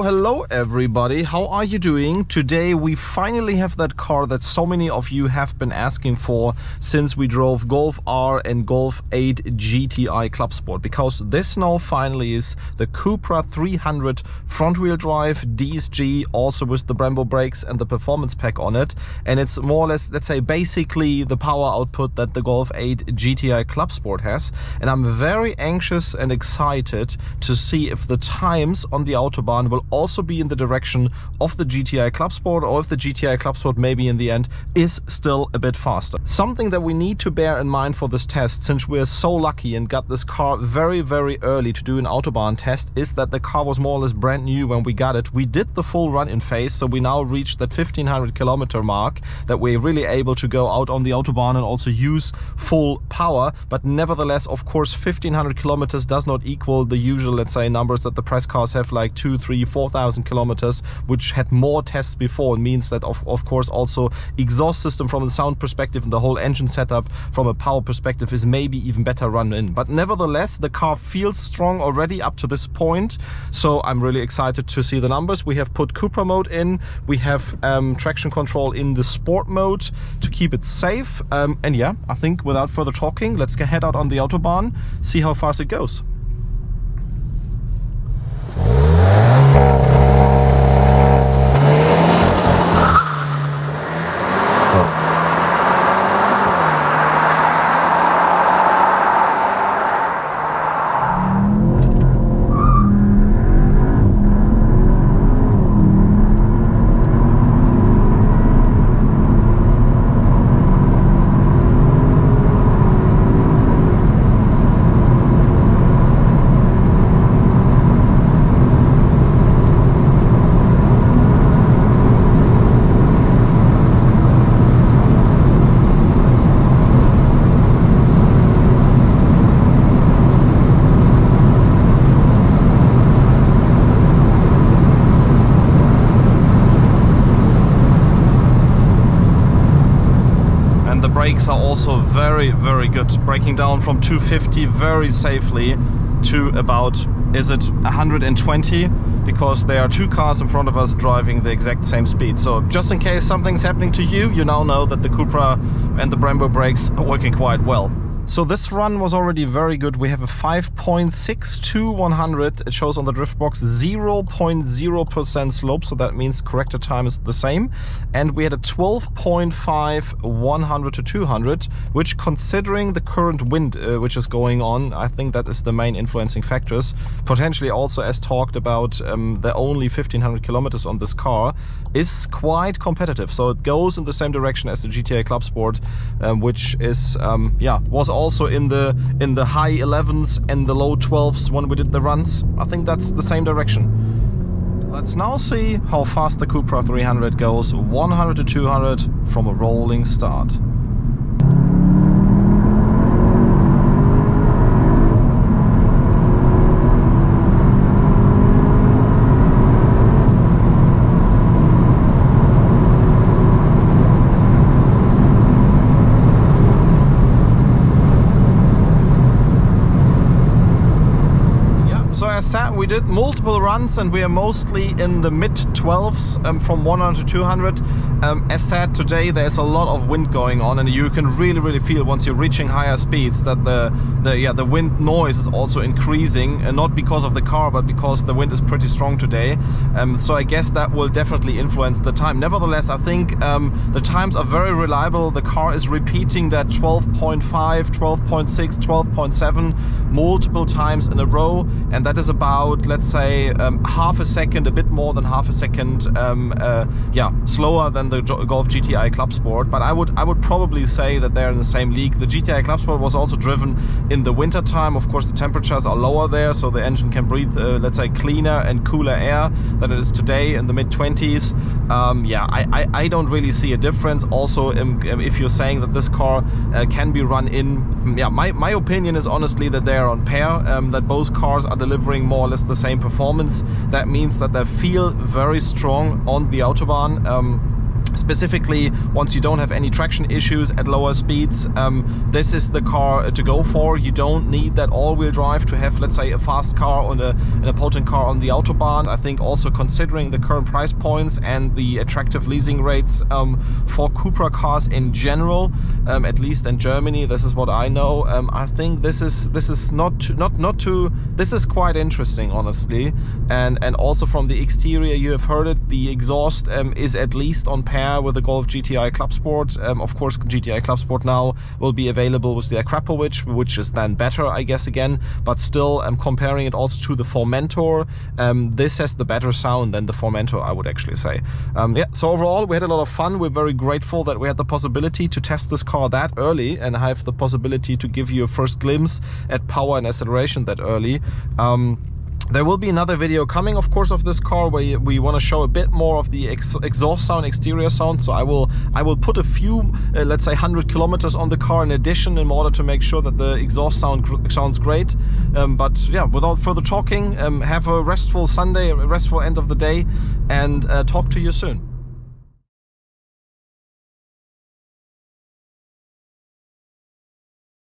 Hello everybody, how are you doing? Today we finally have that car that so many of you have been asking for since we drove Golf R and Golf 8 GTI Club Sport, because this now finally is the CUPRA 300 front wheel drive DSG, also with the Brembo brakes and the performance pack on it, and it's more or less, let's say, basically the power output that the Golf 8 GTI Club Sport has. And I'm very anxious and excited to see if the times on the Autobahn will also be in the direction of the GTI Club Sport, or if the GTI Club Sport maybe in the end is still a bit faster. Something that we need to bear in mind for this test, since we're so lucky and got this car very early to do an Autobahn test, is that the car was more or less brand new when we got it. We did the full run-in phase, so we now reached that 1500 kilometer mark that we're really able to go out on the Autobahn and also use full power. But nevertheless, of course, 1500 kilometers does not equal the usual, let's say, numbers that the press cars have, like 2, 3, 4,000 kilometers, which had more tests before. It means that of course also exhaust system from the sound perspective and the whole engine setup from a power perspective is maybe even better run in. But nevertheless, the car feels strong already up to this point, so I'm really excited to see the numbers. We have put CUPRA mode in, we have traction control in the sport mode to keep it safe, and yeah, I think without further talking, let's head out on the Autobahn, see how fast it goes. Brakes are also very good, braking down from 250 very safely to about, is it 120, because there are two cars in front of us driving the exact same speed. So just in case something's happening to you, you now know that the CUPRA and the Brembo brakes are working quite well. So this run was already very good. We have a 5.62 100. It shows on the drift box 0.0% slope, so that means corrected time is the same. And we had a 12.5 100 to 200, which, considering the current wind which is going on, I think that is the main influencing factors. Potentially also, as talked about, the only 1500 kilometers on this car is quite competitive. So it goes in the same direction as the GTI Club Sport, which is was also in the high 11s and the low 12s when we did the runs. I think that's the same direction. Let's now see how fast the CUPRA 300 goes, 100 to 200 from a rolling start. As said, we did multiple runs and we are mostly in the mid 12s from 100 to 200. As said, today there's a lot of wind going on, and you can really feel once you're reaching higher speeds that the wind noise is also increasing, and not because of the car but because the wind is pretty strong today. So I guess that will definitely influence the time. Nevertheless, I think the times are very reliable. The car is repeating that 12.5, 12.6, 12.7 multiple times in a row, and that is about, let's say, half a second, a bit more than half a second slower than the Golf GTI Club Sport. But I would probably say that they're in the same league. The GTI Club Sport was also driven in the winter time. Of course, the temperatures are lower there, so the engine can breathe let's say cleaner and cooler air than it is today in the mid 20s. I don't really see a difference. Also, if you're saying that this car can be run in, my opinion is honestly that they are on pair, that both cars are delivering more or less the same performance. That means that they feel very strong on the Autobahn. Specifically, once you don't have any traction issues at lower speeds, this is the car to go for. You don't need that all-wheel drive to have, let's say, a fast car and a potent car on the Autobahn. I think also considering the current price points and the attractive leasing rates for CUPRA cars in general, at least in Germany, this is what I know. I think this is quite interesting, honestly. And also from the exterior, you have heard it, the exhaust is at least on par with the Golf GTI Club Sport. Of course, GTI Club Sport now will be available with the Akrapovic, which is then better, I guess, again. But still, comparing it also to the Formentor, this has the better sound than the Formentor, I would actually say. Yeah, so overall, we had a lot of fun. We're very grateful that we had the possibility to test this car that early and have the possibility to give you a first glimpse at power and acceleration that early. There will be another video coming, of course, of this car where we want to show a bit more of the exhaust sound, exterior sound. So I will put a few, let's say 100 kilometers on the car in addition in order to make sure that the exhaust sounds great. But yeah, without further talking, have a restful Sunday, a restful end of the day, and talk to you soon.